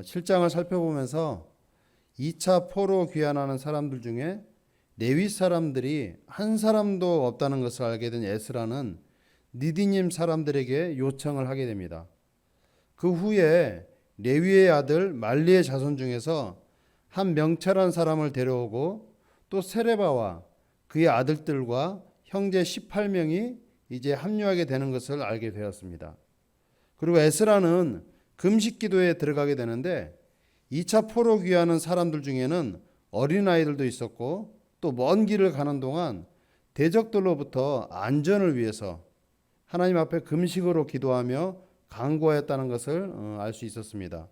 7장을 살펴보면서 2차 포로 귀환하는 사람들 중에 레위 사람들이 한 사람도 없다는 것을 알게 된 에스라는 니디님 사람들에게 요청을 하게 됩니다. 그 후에 레위의 아들 말리의 자손 중에서 한 명철한 사람을 데려오고 또 세레바와 그의 아들들과 형제 18명이 이제 합류하게 되는 것을 알게 되었습니다. 그리고 에스라는 금식 기도에 들어가게 되는데 2차 포로 귀환하는 사람들 중에는 어린아이들도 있었고 또 먼 길을 가는 동안 대적들로부터 안전을 위해서 하나님 앞에 금식으로 기도하며 간구하였다는 것을 알 수 있었습니다.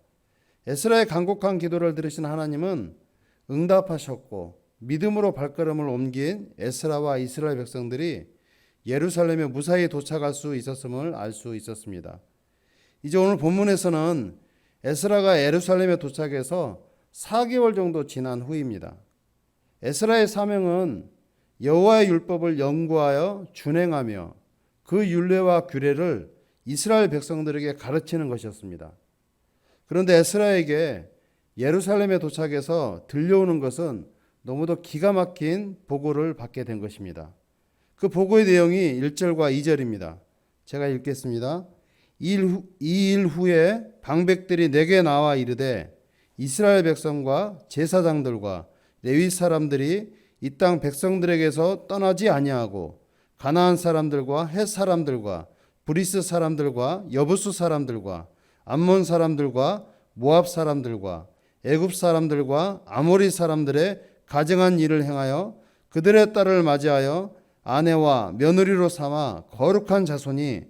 에스라의 간곡한 기도를 들으신 하나님은 응답하셨고 믿음으로 발걸음을 옮긴 에스라와 이스라엘 백성들이 예루살렘에 무사히 도착할 수 있었음을 알 수 있었습니다. 이제 오늘 본문에서는 에스라가 예루살렘에 도착해서 4개월 정도 지난 후입니다. 에스라의 사명은 여호와의 율법을 연구하여 준행하며 그 율례와 규례를 이스라엘 백성들에게 가르치는 것이었습니다. 그런데 에스라에게 예루살렘에 도착해서 들려오는 것은 너무도 기가 막힌 보고를 받게 된 것입니다. 그 보고의 내용이 1절과 2절입니다. 제가 읽겠습니다. 이 일 후에 방백들이 내게 나와 이르되 이스라엘 백성과 제사장들과 레위 사람들이 이 땅 백성들에게서 떠나지 아니하고 가나안 사람들과 헷 사람들과 브리스 사람들과 여부수 사람들과 암몬 사람들과 모압 사람들과 애굽 사람들과 아모리 사람들의 가증한 일을 행하여 그들의 딸을 맞이하여 아내와 며느리로 삼아 거룩한 자손이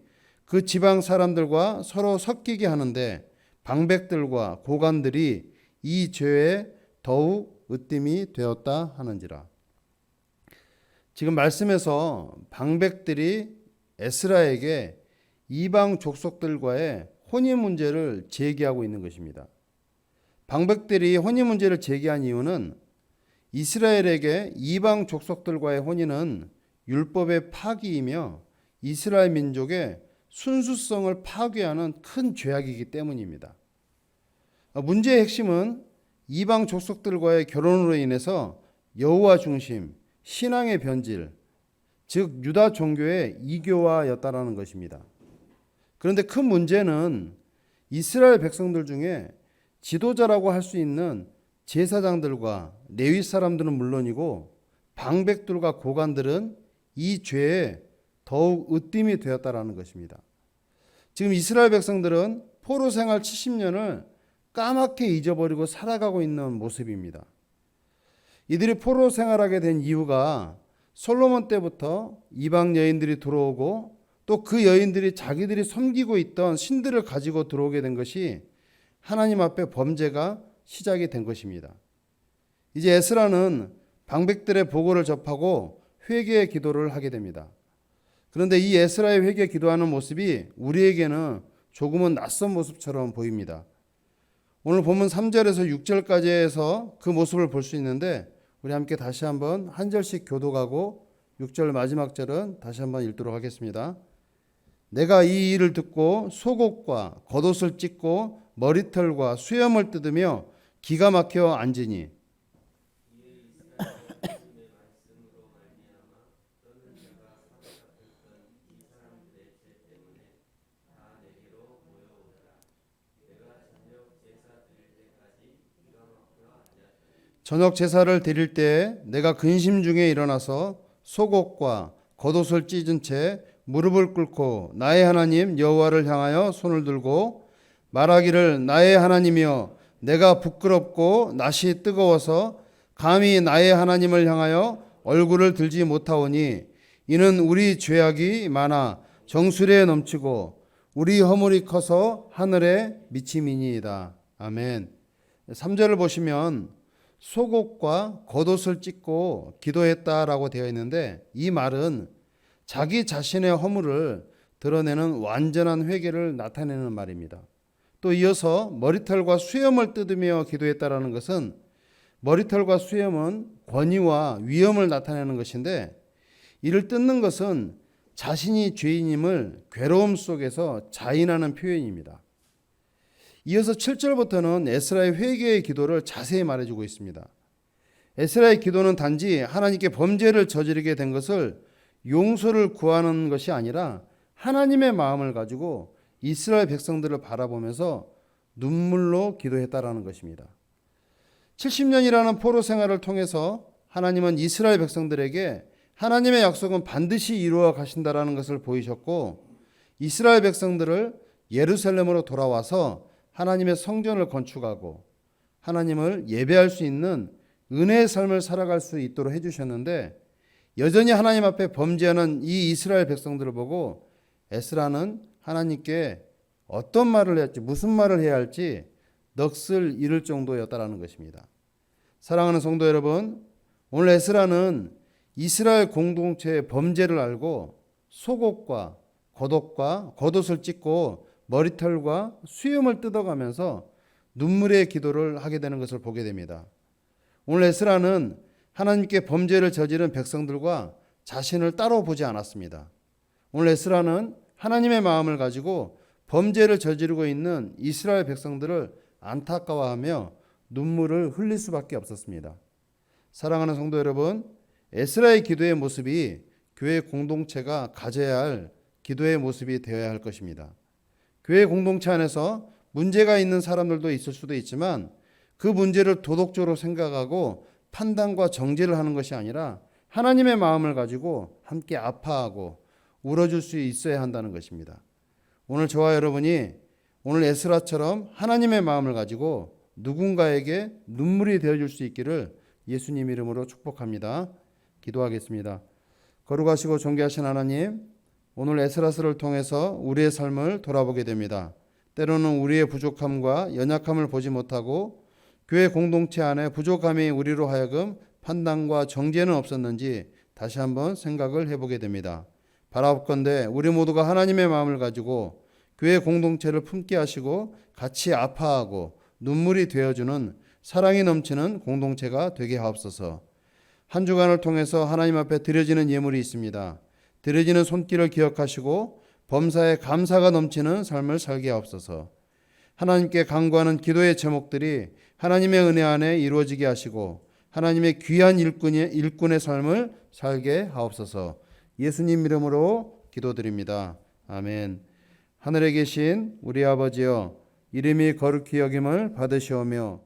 그 지방 사람들과 서로 섞이게 하는데 방백들과 고관들이 이 죄에 더욱 으뜸이 되었다 하는지라. 지금 말씀에서 방백들이 에스라에게 이방 족속들과의 혼인 문제를 제기하고 있는 것입니다. 방백들이 혼인 문제를 제기한 이유는 이스라엘에게 이방 족속들과의 혼인은 율법의 파기이며 이스라엘 민족의 순수성을 파괴하는 큰 죄악이기 때문입니다. 문제의 핵심은 이방 족속들과의 결혼으로 인해서 여호와 중심, 신앙의 변질, 즉 유다 종교의 이교화였다라는 것입니다. 그런데 큰 문제는 이스라엘 백성들 중에 지도자라고 할 수 있는 제사장들과 레위 사람들은 물론이고 방백들과 고관들은 이 죄에 더욱 으뜸이 되었다라는 것입니다. 지금 이스라엘 백성들은 포로 생활 70년을 까맣게 잊어버리고 살아가고 있는 모습입니다. 이들이 포로 생활하게 된 이유가 솔로몬 때부터 이방 여인들이 들어오고 또 그 여인들이 자기들이 섬기고 있던 신들을 가지고 들어오게 된 것이 하나님 앞에 범죄가 시작이 된 것입니다. 이제 에스라는 방백들의 보고를 접하고 회개의 기도를 하게 됩니다. 그런데 이 에스라의 회개 기도하는 모습이 우리에게는 조금은 낯선 모습처럼 보입니다. 오늘 본문 3절에서 6절까지에서 그 모습을 볼 수 있는데 우리 함께 다시 한번 한 절씩 교독하고 6절 마지막 절은 다시 한번 읽도록 하겠습니다. 내가 이 일을 듣고 속옷과 겉옷을 찢고 머리털과 수염을 뜯으며 기가 막혀 앉으니 저녁 제사를 드릴 때에 내가 근심 중에 일어나서 속옷과 겉옷을 찢은 채 무릎을 꿇고 나의 하나님 여호와를 향하여 손을 들고 말하기를 나의 하나님이여 내가 부끄럽고 낯이 뜨거워서 감히 나의 하나님을 향하여 얼굴을 들지 못하오니 이는 우리 죄악이 많아 정수리에 넘치고 우리 허물이 커서 하늘에 미침이니이다. 아멘. 3절을 보시면 속옷과 겉옷을 찢고 기도했다라고 되어 있는데 이 말은 자기 자신의 허물을 드러내는 완전한 회개를 나타내는 말입니다. 또 이어서 머리털과 수염을 뜯으며 기도했다라는 것은 머리털과 수염은 권위와 위엄을 나타내는 것인데 이를 뜯는 것은 자신이 죄인임을 괴로움 속에서 자인하는 표현입니다. 이어서 7절부터는 에스라의 회개의 기도를 자세히 말해주고 있습니다. 에스라의 기도는 단지 하나님께 범죄를 저지르게 된 것을 용서를 구하는 것이 아니라 하나님의 마음을 가지고 이스라엘 백성들을 바라보면서 눈물로 기도했다라는 것입니다. 70년이라는 포로 생활을 통해서 하나님은 이스라엘 백성들에게 하나님의 약속은 반드시 이루어 가신다라는 것을 보이셨고, 이스라엘 백성들을 예루살렘으로 돌아와서 하나님의 성전을 건축하고 하나님을 예배할 수 있는 은혜의 삶을 살아갈 수 있도록 해주셨는데, 여전히 하나님 앞에 범죄하는 이 이스라엘 백성들을 보고 에스라는 하나님께 어떤 말을 해야 할지, 무슨 말을 해야 할지 넋을 잃을 정도였다라는 것입니다. 사랑하는 성도 여러분, 오늘 에스라는 이스라엘 공동체의 범죄를 알고 속옷과 겉옷을 찢고 머리털과 수염을 뜯어가면서 눈물의 기도를 하게 되는 것을 보게 됩니다. 오늘 에스라는 하나님께 범죄를 저지른 백성들과 자신을 따로 보지 않았습니다. 오늘 에스라는 하나님의 마음을 가지고 범죄를 저지르고 있는 이스라엘 백성들을 안타까워하며 눈물을 흘릴 수밖에 없었습니다. 사랑하는 성도 여러분, 에스라의 기도의 모습이 교회 공동체가 가져야 할 기도의 모습이 되어야 할 것입니다. 교회 공동체 안에서 문제가 있는 사람들도 있을 수도 있지만 그 문제를 도덕적으로 생각하고 판단과 정죄를 하는 것이 아니라 하나님의 마음을 가지고 함께 아파하고 울어줄 수 있어야 한다는 것입니다. 오늘 저와 여러분이 오늘 에스라처럼 하나님의 마음을 가지고 누군가에게 눈물이 되어줄 수 있기를 예수님 이름으로 축복합니다. 기도하겠습니다. 거룩하시고 존귀하신 하나님, 오늘 에스라서를 통해서 우리의 삶을 돌아보게 됩니다. 때로는 우리의 부족함과 연약함을 보지 못하고 교회 공동체 안에 부족함이 우리로 하여금 판단과 정죄는 없었는지 다시 한번 생각을 해보게 됩니다. 바라옵건대 우리 모두가 하나님의 마음을 가지고 교회 공동체를 품게 하시고 같이 아파하고 눈물이 되어주는 사랑이 넘치는 공동체가 되게 하옵소서. 한 주간을 통해서 하나님 앞에 드려지는 예물이 있습니다. 드려지는 손길을 기억하시고 범사에 감사가 넘치는 삶을 살게 하옵소서. 하나님께 간구하는 기도의 제목들이 하나님의 은혜 안에 이루어지게 하시고 하나님의 귀한 일꾼의 삶을 살게 하옵소서. 예수님 이름으로 기도드립니다. 아멘. 하늘에 계신 우리 아버지여, 이름이 거룩히 여김을 받으시오며